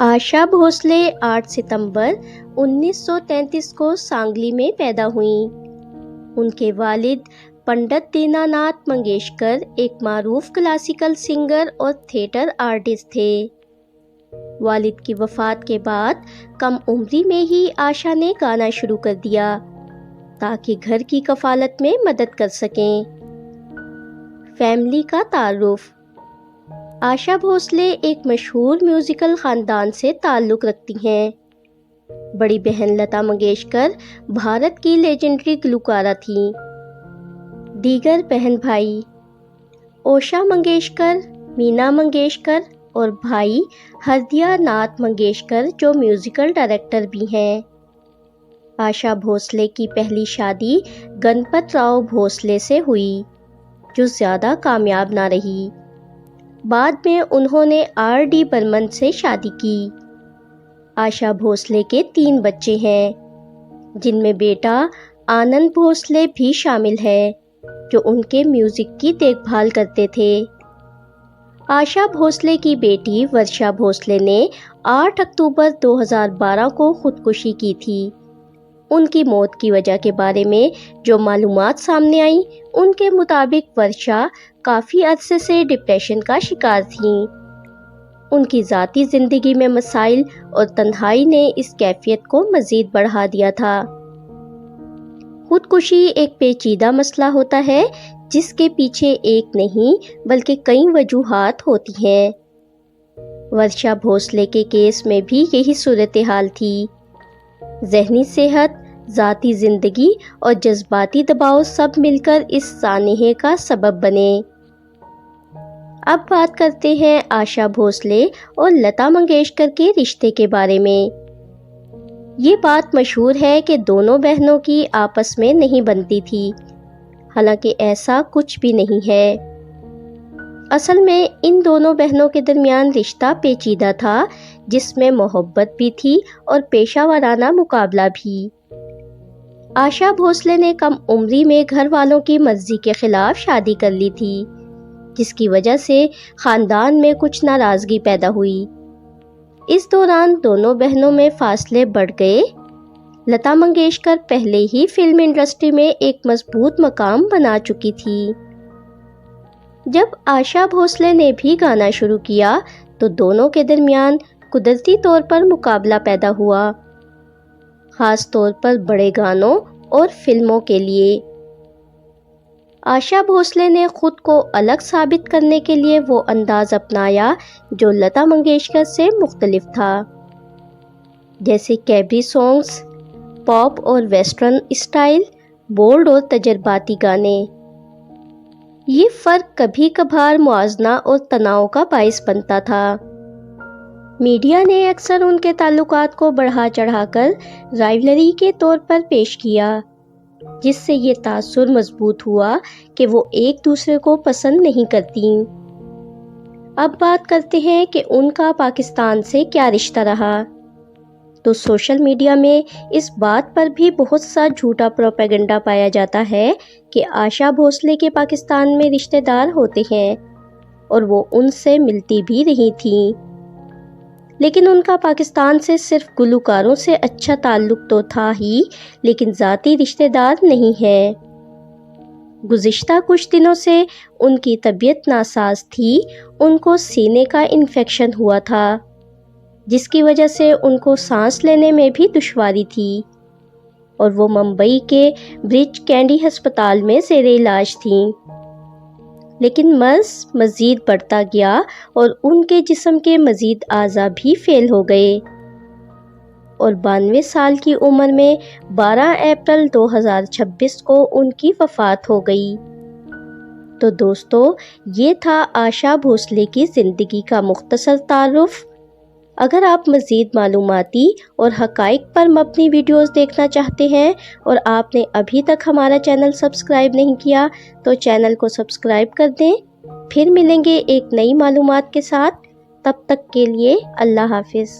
आशा भोसले 8 सितंबर 1933 को सांगली में पैदा हुईं। उनके वालिद पंडित दीनानाथ मंगेशकर एक मारूफ क्लासिकल सिंगर और थिएटर आर्टिस्ट थे। वालिद की वफ़ात के बाद कम उम्री में ही आशा ने गाना शुरू कर दिया ताकि घर की कफालत में मदद कर सकें। फैमिली का तारुफ। आशा भोसले एक मशहूर म्यूज़िकल ख़ानदान से ताल्लुक़ रखती हैं। बड़ी बहन लता मंगेशकर भारत की लेजेंडरी गुलकारा थीं। दीगर बहन भाई ओशा मंगेशकर, मीना मंगेशकर और भाई हरदिया नाथ मंगेशकर जो म्यूज़िकल डायरेक्टर भी हैं। आशा भोसले की पहली शादी गणपत राव भोसले से हुई, जो ज़्यादा कामयाब ना रही। बाद में उन्होंने R.D. बर्मन से शादी की। आशा भोसले के 3 बच्चे हैं, जिनमें बेटा आनंद भोसले भी शामिल है, जो उनके म्यूज़िक की देखभाल करते थे। आशा भोसले की बेटी वर्षा भोसले ने 8 अक्टूबर 2012 को खुदकुशी की थी। उनकी मौत की वजह के बारे में जो मालूमात सामने आई, उनके मुताबिक वर्षा काफ़ी अरसे से डिप्रेशन का शिकार थीं। उनकी ज़ाती ज़िंदगी में मसाइल और तन्हाई ने इस कैफियत को मज़ीद बढ़ा दिया था। खुदकुशी एक पेचीदा मसला होता है, जिसके पीछे एक नहीं बल्कि कई वजूहात होती हैं। वर्षा भोसले के केस में भी यही सूरत हाल थी। ज़हनी सेहत, ज़ाती ज़िंदगी और जज्बाती दबाव सब मिलकर इस सानहे का सबब बने। अब बात करते हैं आशा भोसले और लता मंगेशकर के रिश्ते के बारे में। ये बात मशहूर है कि दोनों बहनों की आपस में नहीं बनती थी, हालांकि ऐसा कुछ भी नहीं है। असल में इन दोनों बहनों के दरमियान रिश्ता पेचीदा था, जिसमें मोहब्बत भी थी और पेशा वाराना मुकाबला भी। आशा भोसले ने कम उम्री में घर वालों की मर्जी के खिलाफ शादी कर ली थी, जिसकी वजह से ख़ानदान में कुछ नाराज़गी पैदा हुई। इस दौरान दोनों बहनों में फासले बढ़ गए। लता मंगेशकर पहले ही फिल्म इंडस्ट्री में एक मजबूत मकाम बना चुकी थी। जब आशा भोसले ने भी गाना शुरू किया तो दोनों के दरमियान कुदरती तौर पर मुकाबला पैदा हुआ, ख़ास तौर पर बड़े गानों और फिल्मों के लिए। आशा भोसले ने खुद को अलग साबित करने के लिए वो अंदाज़ अपनाया जो लता मंगेशकर से मुख्तलिफ था, जैसे कैबरी सॉन्ग्स, पॉप और वेस्टर्न स्टाइल, बोल्ड और तजर्बाती गाने। ये फ़र्क कभी कभार मुआजना और तनाव का बाइस बनता था। मीडिया ने अक्सर उनके ताल्लुकात को बढ़ा चढ़ाकर राइवलरी के तौर पर पेश किया, जिससे ये तासुर मजबूत हुआ कि वो एक दूसरे को पसंद नहीं करती। अब बात करते हैं कि उनका पाकिस्तान से क्या रिश्ता रहा। तो सोशल मीडिया में इस बात पर भी बहुत सा झूठा प्रोपेगेंडा पाया जाता है कि आशा भोसले के पाकिस्तान में रिश्तेदार होते हैं और वो उनसे मिलती भी रही थीं। लेकिन उनका पाकिस्तान से सिर्फ गुलकारों से अच्छा ताल्लुक़ तो था ही, लेकिन ज़ाती रिश्तेदार नहीं है। गुज़िश्ता कुछ दिनों से उनकी तबीयत नासाज थी। उनको सीने का इन्फेक्शन हुआ था, जिसकी वजह से उनको सांस लेने में भी दुश्वारी थी और वो मुंबई के ब्रिच कैंडी अस्पताल में ज़ेरे इलाज थीं। लेकिन मर्ज़ मज़ीद बढ़ता गया और उनके जिस्म के मज़ीद आज़ा भी फेल हो गए और 92 साल की उम्र में 12 अप्रैल 2026 को उनकी वफ़ात हो गई। तो दोस्तों, ये था आशा भोसले की ज़िंदगी का मुख्तसर तारुफ। अगर आप मज़ीद मालूमाती और हक़ाइक़ पर मबनी वीडियोस देखना चाहते हैं और आपने अभी तक हमारा चैनल सब्सक्राइब नहीं किया, तो चैनल को सब्सक्राइब कर दें। फिर मिलेंगे एक नई मालूमात के साथ। तब तक के लिए अल्लाह हाफ़िज़।